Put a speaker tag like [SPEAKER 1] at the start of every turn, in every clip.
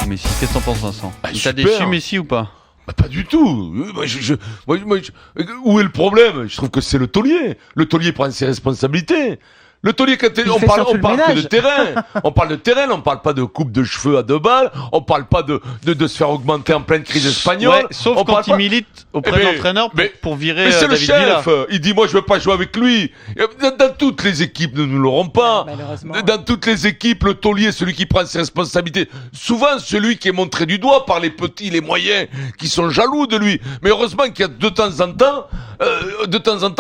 [SPEAKER 1] sur Messi. Qu'est-ce que t'en penses, Vincent? Il t'a
[SPEAKER 2] super.
[SPEAKER 1] déçu, Messi, ou pas?
[SPEAKER 2] Bah, pas du tout. Où est le problème? Je trouve que c'est le taulier. Le taulier prend ses responsabilités. Le taulier, quand
[SPEAKER 3] Il
[SPEAKER 2] on
[SPEAKER 3] fait
[SPEAKER 2] parle
[SPEAKER 3] surtout le
[SPEAKER 2] que de
[SPEAKER 3] ménage.
[SPEAKER 2] terrain. On parle de terrain, on parle pas de coupe de cheveux à 2 balles. On parle pas de se faire augmenter en pleine crise espagnole.
[SPEAKER 1] Ouais, sauf
[SPEAKER 2] on
[SPEAKER 1] quand
[SPEAKER 2] parle
[SPEAKER 1] il
[SPEAKER 2] pas...
[SPEAKER 1] milite auprès
[SPEAKER 2] Eh
[SPEAKER 1] de
[SPEAKER 2] ben,
[SPEAKER 1] l'entraîneur
[SPEAKER 2] mais-
[SPEAKER 1] pour virer
[SPEAKER 2] Mais c'est le
[SPEAKER 1] David Villa.
[SPEAKER 2] chef. Il dit, moi, je veux pas jouer avec lui. Dans toutes les équipes, nous ne l'aurons pas.
[SPEAKER 3] Malheureusement.
[SPEAKER 2] Dans toutes les équipes, le taulier, celui qui prend ses responsabilités. Souvent, celui qui est montré du doigt par les petits, les moyens, qui sont jaloux de lui. Mais heureusement qu'il y a de temps en temps,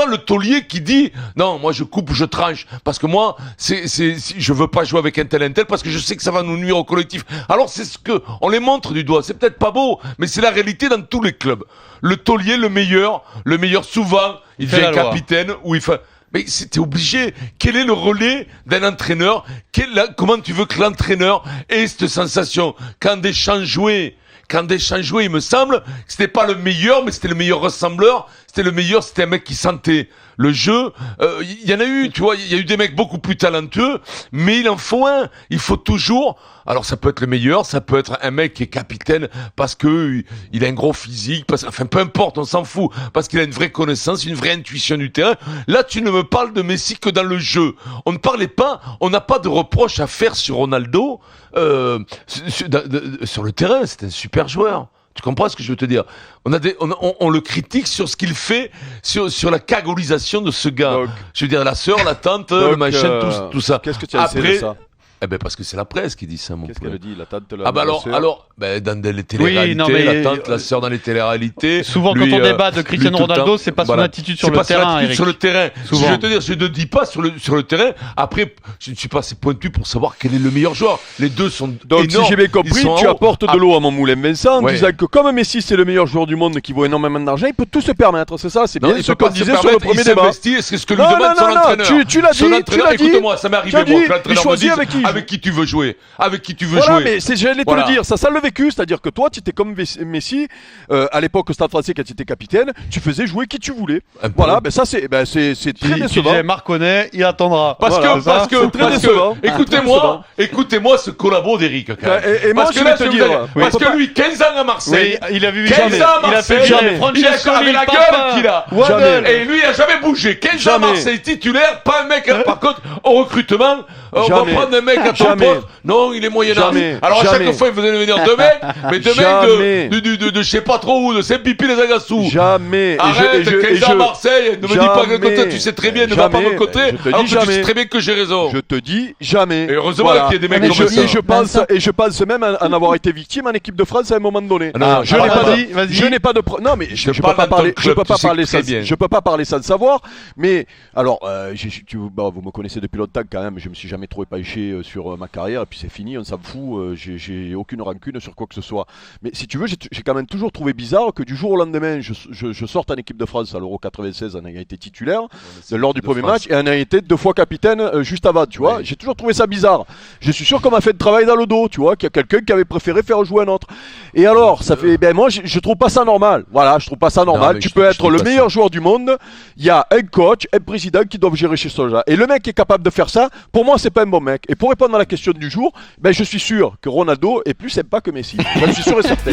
[SPEAKER 2] le taulier qui dit, non, moi, je coupe, je tranche. Parce que moi, je veux pas jouer avec un tel parce que je sais que ça va nous nuire au collectif. Alors, c'est ce que, on les montre du doigt. C'est peut-être pas beau, mais c'est la réalité dans tous les clubs. Le taulier, le meilleur souvent, il
[SPEAKER 1] fait
[SPEAKER 2] devient
[SPEAKER 1] la loi.
[SPEAKER 2] capitaine ou il fait... Mais c'était obligé. Quel est le relais d'un entraîneur? Comment tu veux que l'entraîneur ait cette sensation? Quand Deschamps jouait, il me semble, c'était pas le meilleur, mais c'était le meilleur rassembleur. C'était un mec qui sentait le jeu. Il y en a eu, tu vois, il y a eu des mecs beaucoup plus talentueux, mais il en faut un. Il faut toujours. Alors ça peut être le meilleur, ça peut être un mec qui est capitaine parce que il a un gros physique, enfin peu importe, on s'en fout, parce qu'il a une vraie connaissance, une vraie intuition du terrain. Là, tu ne me parles de Messi que dans le jeu. On n'a pas de reproche à faire sur Ronaldo sur le terrain. C'est un super joueur. Tu comprends ce que je veux te dire? On le critique sur ce qu'il fait, sur la cagolisation de ce gars.
[SPEAKER 4] Donc,
[SPEAKER 2] je veux dire, la sœur, la tante, le machin, tout ça.
[SPEAKER 4] Qu'est-ce que tu as essayé de ça?
[SPEAKER 2] Eh ben parce que c'est la presse qui dit ça, mon
[SPEAKER 4] Qu'est-ce
[SPEAKER 2] pote.
[SPEAKER 4] qu'elle dit, la tante, la
[SPEAKER 2] Ah bah
[SPEAKER 4] la sœur
[SPEAKER 2] alors, dans les téléréalités,
[SPEAKER 1] non, mais
[SPEAKER 2] la tante, la sœur dans les téléréalités.
[SPEAKER 1] Souvent,
[SPEAKER 2] lui,
[SPEAKER 1] quand on débat de
[SPEAKER 2] lui,
[SPEAKER 1] Cristiano
[SPEAKER 2] tout le
[SPEAKER 1] Ronaldo,
[SPEAKER 2] temps,
[SPEAKER 1] c'est pas son
[SPEAKER 2] voilà.
[SPEAKER 1] attitude sur
[SPEAKER 2] C'est
[SPEAKER 1] le
[SPEAKER 2] pas son
[SPEAKER 1] terrain,
[SPEAKER 2] attitude
[SPEAKER 1] Eric.
[SPEAKER 2] sur le terrain.
[SPEAKER 1] Souvent.
[SPEAKER 2] Je veux te dire, je ne dis pas sur le terrain. Après, je ne suis pas assez pointu pour savoir quel est le meilleur joueur. Les deux sont
[SPEAKER 4] Donc,
[SPEAKER 2] énormes.
[SPEAKER 4] si j'ai bien
[SPEAKER 2] Ils
[SPEAKER 4] compris,
[SPEAKER 2] sont
[SPEAKER 4] tu
[SPEAKER 2] en haut.
[SPEAKER 4] apportes de l'eau à mon moulin Vincent en
[SPEAKER 2] Ouais.
[SPEAKER 4] disant que comme Messi c'est le meilleur joueur du monde qui vaut énormément d'argent, il peut tout se permettre, c'est ça? C'est
[SPEAKER 2] Non,
[SPEAKER 4] bien
[SPEAKER 2] il
[SPEAKER 4] ce
[SPEAKER 2] peut
[SPEAKER 4] qu'on
[SPEAKER 2] pas se
[SPEAKER 4] disait sur le
[SPEAKER 2] permettre,
[SPEAKER 4] premier
[SPEAKER 2] il
[SPEAKER 4] débat.
[SPEAKER 2] s'investit, c'est ce que lui
[SPEAKER 4] Non,
[SPEAKER 2] demande
[SPEAKER 4] non,
[SPEAKER 2] son
[SPEAKER 4] non, non,
[SPEAKER 2] entraîneur.
[SPEAKER 4] tu l'as dit,
[SPEAKER 2] Son
[SPEAKER 4] tu
[SPEAKER 2] entraîneur,
[SPEAKER 4] l'as dit.
[SPEAKER 2] écoute-moi, ça m'est arrivé,
[SPEAKER 4] Tu as
[SPEAKER 2] moi,
[SPEAKER 4] dit,
[SPEAKER 2] que l'entraîneur
[SPEAKER 4] il
[SPEAKER 2] me
[SPEAKER 4] choisit
[SPEAKER 2] dise
[SPEAKER 4] avec qui il joue.
[SPEAKER 2] avec qui tu veux jouer. Avec qui tu veux
[SPEAKER 4] Voilà,
[SPEAKER 2] jouer.
[SPEAKER 4] mais j'allais te
[SPEAKER 2] Voilà.
[SPEAKER 4] le dire, ça le vécu, c'est-à-dire que toi, tu étais comme Messi, à l'époque au Stade Français quand tu étais capitaine, tu faisais jouer qui tu voulais.
[SPEAKER 2] Un peu.
[SPEAKER 4] Voilà, ben ça c'est très
[SPEAKER 1] Tu
[SPEAKER 4] décevant.
[SPEAKER 1] disais, Marconnet, il attendra.
[SPEAKER 2] Parce
[SPEAKER 4] Voilà,
[SPEAKER 2] que,
[SPEAKER 4] ça,
[SPEAKER 2] parce que,
[SPEAKER 4] c'est très
[SPEAKER 2] parce
[SPEAKER 4] décevant.
[SPEAKER 2] que, écoutez-moi,
[SPEAKER 4] Très
[SPEAKER 2] écoutez-moi ce collabo d'Eric, quand même.
[SPEAKER 4] Et moi,
[SPEAKER 2] Parce
[SPEAKER 4] je
[SPEAKER 2] que
[SPEAKER 4] vais
[SPEAKER 2] là,
[SPEAKER 4] te
[SPEAKER 2] je
[SPEAKER 4] dire,
[SPEAKER 2] vous allez-
[SPEAKER 4] oui.
[SPEAKER 2] parce
[SPEAKER 4] Faut
[SPEAKER 2] que
[SPEAKER 4] pas-
[SPEAKER 2] lui, 15 ans à Marseille.
[SPEAKER 1] Oui, il a vu
[SPEAKER 2] 15 ans à
[SPEAKER 1] il a fait
[SPEAKER 2] Marseille.
[SPEAKER 1] jamais.
[SPEAKER 2] Il
[SPEAKER 1] Francesco,
[SPEAKER 2] avait la
[SPEAKER 1] papa.
[SPEAKER 2] gueule qu'il a.
[SPEAKER 1] Waddle.
[SPEAKER 2] Et lui, il a jamais bougé. 15 ans à
[SPEAKER 4] Jamais.
[SPEAKER 2] Marseille, titulaire, pas un mec, par contre, au recrutement, on va
[SPEAKER 4] Jamais.
[SPEAKER 2] prendre un mec à ton
[SPEAKER 4] Jamais.
[SPEAKER 2] poste. Non, il est moyen âge.
[SPEAKER 4] Jamais.
[SPEAKER 2] Alors, à
[SPEAKER 4] Jamais.
[SPEAKER 2] chaque fois, il faisait venir deux mecs, mais deux
[SPEAKER 4] Jamais.
[SPEAKER 2] mecs de je sais pas trop où, de Saint-Pipi les Agassous.
[SPEAKER 4] Jamais.
[SPEAKER 2] Arrête, 15 ans à Marseille, ne me dis pas que
[SPEAKER 4] Jamais.
[SPEAKER 2] toi, tu sais très bien, ne va pas
[SPEAKER 4] Jamais.
[SPEAKER 2] me coter,
[SPEAKER 4] Je te
[SPEAKER 2] alors
[SPEAKER 4] dis
[SPEAKER 2] que tu sais
[SPEAKER 4] jamais.
[SPEAKER 2] très bien que j'ai raison.
[SPEAKER 4] Je te dis jamais.
[SPEAKER 2] Et heureusement qu'il y a des mecs
[SPEAKER 4] et
[SPEAKER 2] comme
[SPEAKER 4] je,
[SPEAKER 2] ça.
[SPEAKER 4] et je pense même en avoir été victime en équipe de France à un moment donné.
[SPEAKER 2] Ah, non,
[SPEAKER 4] je
[SPEAKER 2] ah,
[SPEAKER 4] n'ai pas
[SPEAKER 1] vas-y,
[SPEAKER 4] de,
[SPEAKER 1] vas-y.
[SPEAKER 4] je n'ai pas de non mais je peux
[SPEAKER 2] parle
[SPEAKER 4] pas
[SPEAKER 2] dans ton
[SPEAKER 4] parler, je
[SPEAKER 2] club,
[SPEAKER 4] peux pas
[SPEAKER 2] tu sais
[SPEAKER 4] parler
[SPEAKER 2] très
[SPEAKER 4] sans,
[SPEAKER 2] bien.
[SPEAKER 4] je peux pas parler sans le savoir. Mais alors, vous me connaissez depuis longtemps quand même. Je me suis jamais trop épanché sur ma carrière et puis c'est fini, on s'en fout. J'ai aucune rancune sur quoi que ce soit. Mais si tu veux, j'ai quand même toujours trouvé bizarre que du jour au lendemain, je sorte en équipe de France à l'Euro 96 en ayant été titulaire lors du premier match et en ayant été 2 fois capitaine juste avant, tu vois.
[SPEAKER 2] Ouais.
[SPEAKER 4] J'ai toujours trouvé ça bizarre. Je suis sûr qu'on m'a fait de travail dans le dos, tu vois, qu'il y a quelqu'un qui avait préféré faire jouer un autre. Et alors, ça fait, moi, je trouve pas ça normal. Voilà, je trouve pas ça normal.
[SPEAKER 2] mais
[SPEAKER 4] Tu
[SPEAKER 2] je
[SPEAKER 4] peux
[SPEAKER 2] trouve
[SPEAKER 4] être le
[SPEAKER 2] pas
[SPEAKER 4] meilleur joueur du monde. Il y a un coach, un président qui doivent gérer chez Soja. Et le mec qui est capable de faire ça, pour moi, c'est pas un bon mec. Et pour répondre à la question du jour, je suis sûr que Ronaldo est plus sympa que Messi. Je suis sûr et certain.